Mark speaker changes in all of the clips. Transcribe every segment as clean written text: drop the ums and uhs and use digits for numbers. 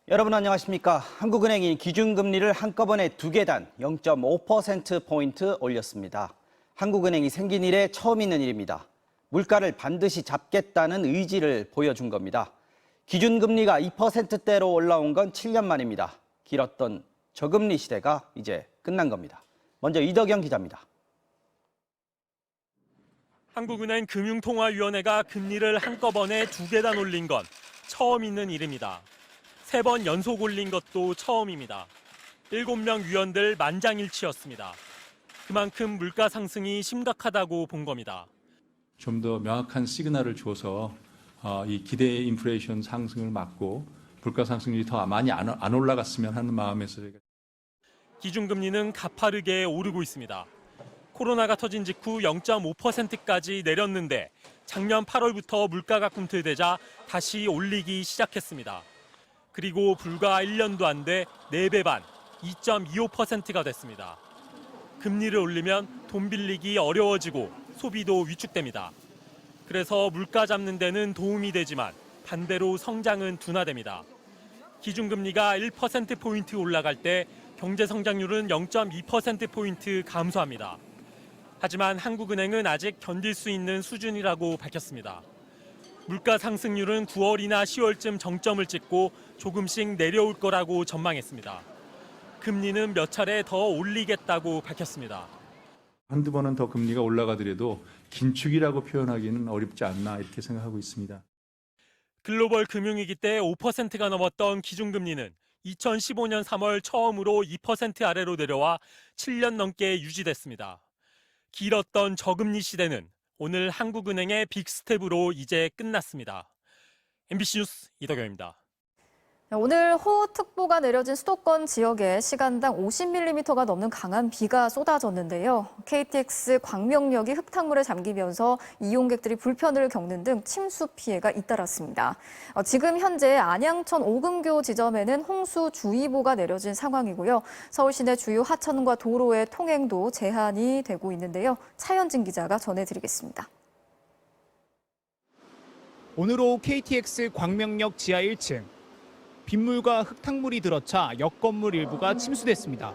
Speaker 1: 여러분 안녕하십니까? 한국은행이 기준금리를 한꺼번에 2계단 0.5%포인트 올렸습니다. 한국은행이 생긴 이래 처음 있는 일입니다. 물가를 반드시 잡겠다는 의지를 보여준 겁니다. 기준금리가 2%대로 올라온 건 7년 만입니다. 길었던 저금리 시대가 이제 끝난 겁니다. 먼저 이덕영 기자입니다.
Speaker 2: 한국은행 금융통화위원회가 금리를 한꺼번에 2계단 올린 건 처음 있는 일입니다. 3번 연속 올린 것도 처음입니다. 7명 위원들 만장일치였습니다. 그만큼 물가 상승이 심각하다고 본 겁니다.
Speaker 3: 좀 더 명확한 시그널을 줘서 이 기대 인플레이션 상승을 막고 물가 상승률이 더 많이 안 올라갔으면 하는 마음에서 저희가
Speaker 2: 기준금리는 가파르게 오르고 있습니다. 코로나가 터진 직후 0.5%까지 내렸는데 작년 8월부터 물가가 꿈틀대자 다시 올리기 시작했습니다. 그리고 불과 1년도 안 돼 4배 반, 2.25%가 됐습니다. 금리를 올리면 돈 빌리기 어려워지고 소비도 위축됩니다. 그래서 물가 잡는 데는 도움이 되지만 반대로 성장은 둔화됩니다. 기준금리가 1%포인트 올라갈 때 경제 성장률은 0.2%포인트 감소합니다. 하지만 한국은행은 아직 견딜 수 있는 수준이라고 밝혔습니다. 물가 상승률은 9월이나 10월쯤 정점을 찍고 조금씩 내려올 거라고 전망했습니다. 금리는 몇 차례 더 올리겠다고 밝혔습니다.
Speaker 3: 한두 번은 더 금리가 올라가더라도 긴축이라고 표현하기는 어렵지 않나 이렇게 생각하고 있습니다.
Speaker 2: 글로벌 금융위기 때 5%가 넘었던 기준금리는 2015년 3월 처음으로 2% 아래로 내려와 7년 넘게 유지됐습니다. 길었던 저금리 시대는 오늘 한국은행의 빅스텝으로 이제 끝났습니다. MBC 뉴스 이덕영입니다.
Speaker 4: 오늘 호우특보가 내려진 수도권 지역에 시간당 50mm가 넘는 강한 비가 쏟아졌는데요. KTX 광명역이 흙탕물에 잠기면서 이용객들이 불편을 겪는 등 침수 피해가 잇따랐습니다. 지금 현재 안양천 오금교 지점에는 홍수주의보가 내려진 상황이고요. 서울 시내 주요 하천과 도로의 통행도 제한이 되고 있는데요. 차현진 기자가 전해드리겠습니다.
Speaker 5: 오늘 오후 KTX 광명역 지하 1층. 빗물과 흙탕물이 들어차 역 건물 일부가 침수됐습니다.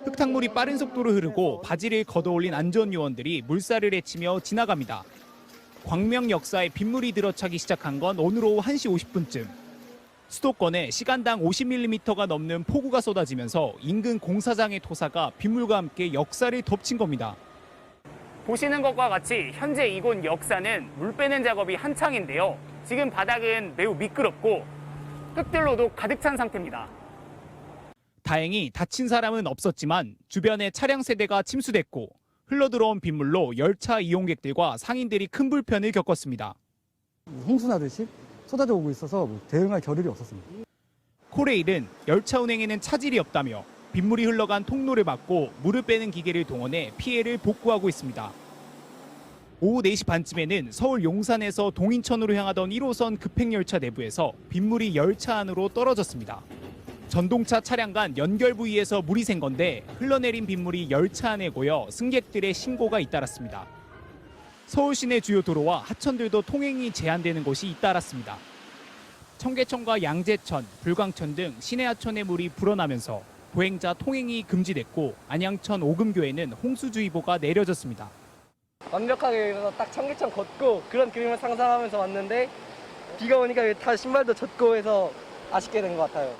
Speaker 5: 흙탕물이 빠른 속도로 흐르고 바지를 걷어올린 안전요원들이 물살을 헤치며 지나갑니다. 광명 역사에 빗물이 들어차기 시작한 건 오늘 오후 1시 50분쯤. 수도권에 시간당 50mm가 넘는 폭우가 쏟아지면서 인근 공사장의 토사가 빗물과 함께 역사를 덮친 겁니다.
Speaker 6: 보시는 것과 같이 현재 이곳 역사는 물 빼는 작업이 한창인데요. 지금 바닥은 매우 미끄럽고 흙들로도 가득 찬 상태입니다.
Speaker 5: 다행히 다친 사람은 없었지만 주변에 차량 세대가 침수됐고 흘러들어온 빗물로 열차 이용객들과 상인들이 큰 불편을 겪었습니다.
Speaker 7: 홍수나듯이 쏟아져 오고 있어서 대응할 겨를이 없었습니다.
Speaker 5: 코레일은 열차 운행에는 차질이 없다며 빗물이 흘러간 통로를 막고 물을 빼는 기계를 동원해 피해를 복구하고 있습니다. 오후 4시 반쯤에는 서울 용산에서 동인천으로 향하던 1호선 급행열차 내부에서 빗물이 열차 안으로 떨어졌습니다. 전동차 차량 간 연결 부위에서 물이 샌 건데 흘러내린 빗물이 열차 안에 고여 승객들의 신고가 잇따랐습니다. 서울 시내 주요 도로와 하천들도 통행이 제한되는 곳이 잇따랐습니다. 청계천과 양재천, 불광천 등 시내 하천의 물이 불어나면서 보행자 통행이 금지됐고 안양천 오금교에는 홍수주의보가 내려졌습니다.
Speaker 8: 완벽하게 그래서 딱 청계천 걷고 그런 그림을 상상하면서 왔는데 비가 오니까 다 신발도 젖고 해서 아쉽게 된 것 같아요.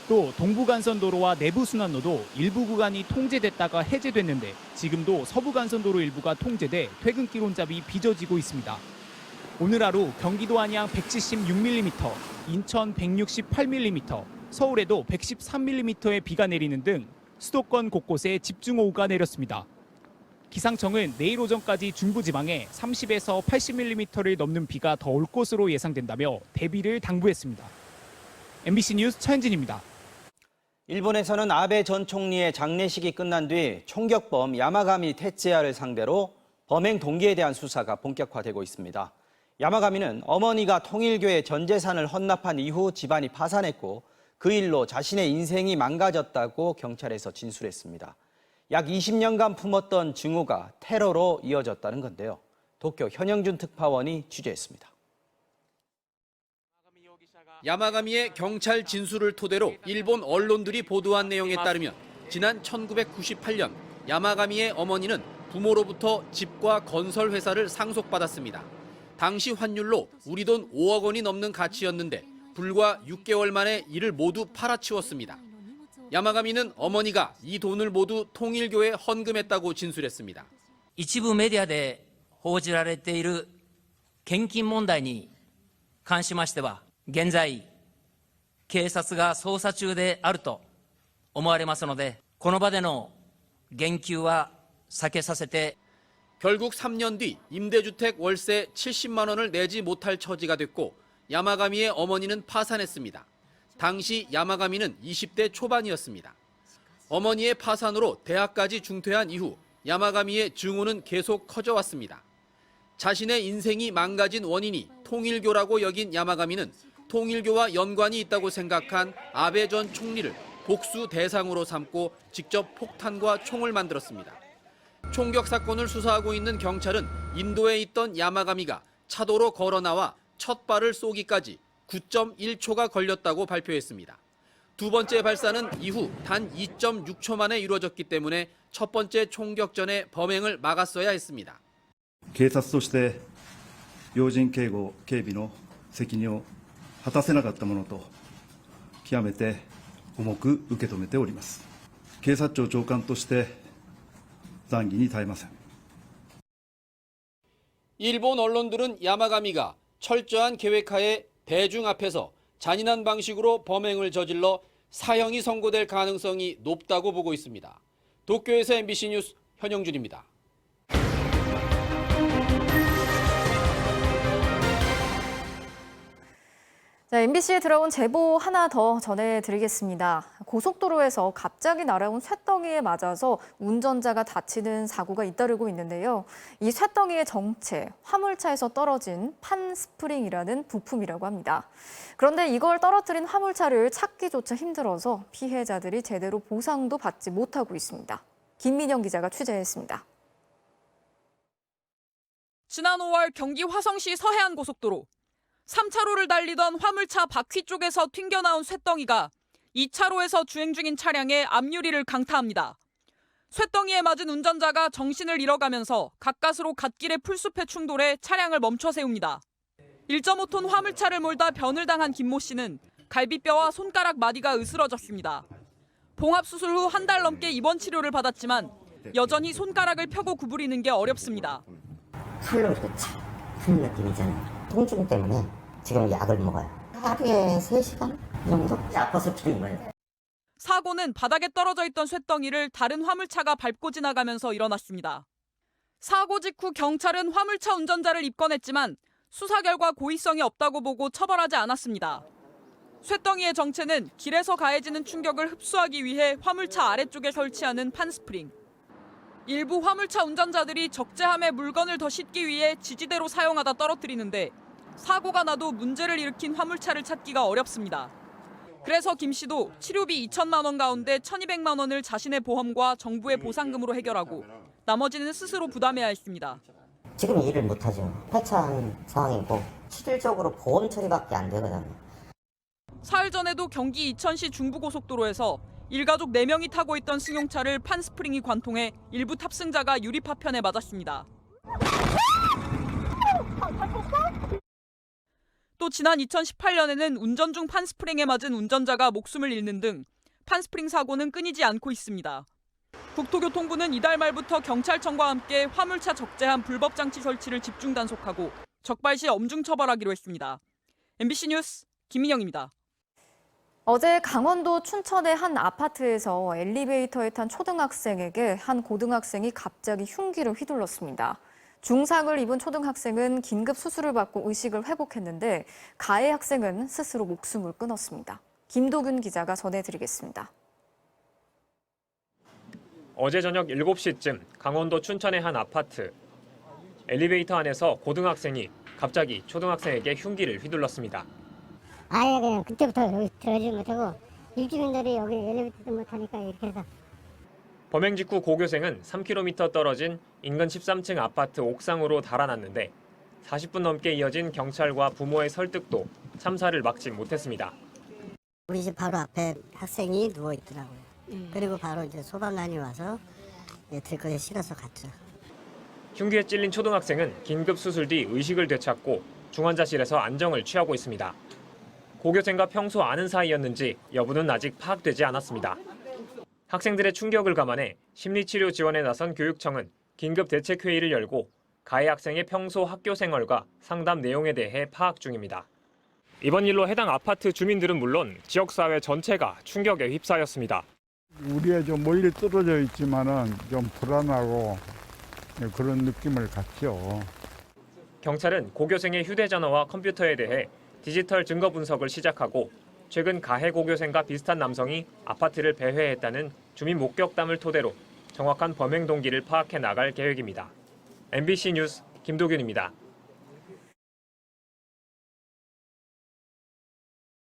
Speaker 5: 또 동부간선도로와 내부순환로도 일부 구간이 통제됐다가 해제됐는데 지금도 서부간선도로 일부가 통제돼 퇴근길 혼잡이 빚어지고 있습니다. 오늘 하루 경기도 안양 176mm, 인천 168mm, 서울에도 113mm의 비가 내리는 등 수도권 곳곳에 집중호우가 내렸습니다. 기상청은 내일 오전까지 중부지방에 30에서 80mm를 넘는 비가 더 올 것으로 예상된다며 대비를 당부했습니다. MBC 뉴스 차현진입니다.
Speaker 1: 일본에서는 아베 전 총리의 장례식이 끝난 뒤 총격범 야마가미 테츠야를 상대로 범행 동기에 대한 수사가 본격화되고 있습니다. 야마가미는 어머니가 통일교의 전 재산을 헌납한 이후 집안이 파산했고 그 일로 자신의 인생이 망가졌다고 경찰에서 진술했습니다. 약 20년간 품었던 증오가 테러로 이어졌다는 건데요. 도쿄 현영준 특파원이 취재했습니다.
Speaker 9: 야마가미의 경찰 진술을 토대로 일본 언론들이 보도한 내용에 따르면 지난 1998년 야마가미의 어머니는 부모로부터 집과 건설 회사를 상속받았습니다. 당시 환율로 우리 돈 5억 원이 넘는 가치였는데 불과 6개월 만에 이를 모두 팔아치웠습니다. 야마가미는 어머니가 이 돈을 모두 통일교에 헌금했다고 진술했습니다.
Speaker 10: 一部メディアで報じられている献金問題に関しましては、現在、警察が捜査中であると思われますので、この場での言及は避けさせて
Speaker 9: 결국 3년 뒤 임대주택 월세 70만 원을 내지 못할 처지가 됐고 야마가미의 어머니는 파산했습니다. 당시 야마가미는 20대 초반이었습니다. 어머니의 파산으로 대학까지 중퇴한 이후 야마가미의 증오는 계속 커져왔습니다. 자신의 인생이 망가진 원인이 통일교라고 여긴 야마가미는 통일교와 연관이 있다고 생각한 아베 전 총리를 복수 대상으로 삼고 직접 폭탄과 총을 만들었습니다. 총격 사건을 수사하고 있는 경찰은 인도에 있던 야마가미가 차도로 걸어 나와 첫 발을 쏘기까지 9.1초가 걸렸다고 발표했습니다. 두 번째 발사는 이후 단 2.6초 만에 이루어졌기 때문에 첫 번째 총격 전에 범행을 막았어야 했습니다.
Speaker 11: 警察として要人警護警備の責任を果たせなかったものと極めて重く受け止めております。警察庁長官として懺悔に堪えません。
Speaker 9: 일본 언론들은 야마가미가 철저한 계획하에 대중 앞에서 잔인한 방식으로 범행을 저질러 사형이 선고될 가능성이 높다고 보고 있습니다. 도쿄에서 MBC 뉴스 현영준입니다.
Speaker 4: 자, MBC에 들어온 제보 하나 더 전해드리겠습니다. 고속도로에서 갑자기 날아온 쇳덩이에 맞아서 운전자가 다치는 사고가 잇따르고 있는데요. 이 쇳덩이의 정체, 화물차에서 떨어진 판스프링이라는 부품이라고 합니다. 그런데 이걸 떨어뜨린 화물차를 찾기조차 힘들어서 피해자들이 제대로 보상도 받지 못하고 있습니다. 김민영 기자가 취재했습니다.
Speaker 12: 지난 5월 경기 화성시 서해안 고속도로. 3차로를 달리던 화물차 바퀴 쪽에서 튕겨나온 쇳덩이가 2차로에서 주행 중인 차량의 앞유리를 강타합니다. 쇳덩이에 맞은 운전자가 정신을 잃어가면서 가까스로 갓길의 풀숲에 충돌해 차량을 멈춰 세웁니다. 1.5톤 화물차를 몰다 변을 당한 김모 씨는 갈비뼈와 손가락 마디가 으스러졌습니다. 봉합수술 후 한 달 넘게 입원 치료를 받았지만 여전히 손가락을 펴고 구부리는 게 어렵습니다.
Speaker 13: 칼로 이렇게 착 하는 느낌이잖아요. 통증 때문에 지금 약을 먹어요. 하루에 3시간 정도 아파서 피는 거예요.
Speaker 12: 사고는 바닥에 떨어져 있던 쇳덩이를 다른 화물차가 밟고 지나가면서 일어났습니다. 사고 직후 경찰은 화물차 운전자를 입건했지만 수사 결과 고의성이 없다고 보고 처벌하지 않았습니다. 쇳덩이의 정체는 길에서 가해지는 충격을 흡수하기 위해 화물차 아래쪽에 설치하는 판스프링. 일부 화물차 운전자들이 적재함에 물건을 더 싣기 위해 지지대로 사용하다 떨어뜨리는데 사고가 나도 문제를 일으킨 화물차를 찾기가 어렵습니다. 그래서 김 씨도 치료비 2천만 원 가운데 1,200만 원을 자신의 보험과 정부의 보상금으로 해결하고 나머지는 스스로 부담해야 했습니다.
Speaker 13: 지금 일을 못하죠. 폐차한 상황이고 실질적으로 보험 처리밖에 안 되거든요.
Speaker 12: 사흘 전에도 경기 이천시 중부고속도로에서 일가족 4명이 타고 있던 승용차를 판스프링이 관통해 일부 탑승자가 유리 파편에 맞았습니다. 또 지난 2018년에는 운전 중 판스프링에 맞은 운전자가 목숨을 잃는 등 판스프링 사고는 끊이지 않고 있습니다. 국토교통부는 이달 말부터 경찰청과 함께 화물차 적재함 불법 장치 설치를 집중 단속하고 적발 시 엄중 처벌하기로 했습니다. MBC 뉴스 김민영입니다.
Speaker 4: 어제 강원도 춘천의 한 아파트에서 엘리베이터에 탄 초등학생에게 한 고등학생이 갑자기 흉기를 휘둘렀습니다. 중상을 입은 초등학생은 긴급 수술을 받고 의식을 회복했는데 가해 학생은 스스로 목숨을 끊었습니다. 김도균 기자가 전해드리겠습니다.
Speaker 14: 어제 저녁 7시쯤 강원도 춘천의 한 아파트. 엘리베이터 안에서 고등학생이 갑자기 초등학생에게 흉기를 휘둘렀습니다.
Speaker 15: 아예 그냥 그때부터 여기 들어가지 못하고 일주민들이 여기 엘리베이터도 못하니까 이렇게 해서.
Speaker 14: 범행 직후 고교생은 3km 떨어진 인근 13층 아파트 옥상으로 달아났는데 40분 넘게 이어진 경찰과 부모의 설득도 참사를 막지 못했습니다.
Speaker 15: 우리 집 바로 앞에 학생이 누워 있더라고요. 그리고 바로 이제 소방관이 와서 들것에 실어서 갔죠.
Speaker 14: 흉기에 찔린 초등학생은 긴급 수술 뒤 의식을 되찾고 중환자실에서 안정을 취하고 있습니다. 고교생과 평소 아는 사이였는지 여부는 아직 파악되지 않았습니다. 학생들의 충격을 감안해 심리치료 지원에 나선 교육청은 긴급 대책회의를 열고 가해 학생의 평소 학교 생활과 상담 내용에 대해 파악 중입니다. 이번 일로 해당 아파트 주민들은 물론 지역사회 전체가 충격에 휩싸였습니다.
Speaker 16: 우리가 좀 멀리 떨어져 있지만은 좀 불안하고 그런 느낌을 갖죠.
Speaker 14: 경찰은 고교생의 휴대전화와 컴퓨터에 대해 디지털 증거 분석을 시작하고 최근 가해 고교생과 비슷한 남성이 아파트를 배회했다는 주민 목격담을 토대로 정확한 범행 동기를 파악해 나갈 계획입니다. MBC 뉴스 김도균입니다.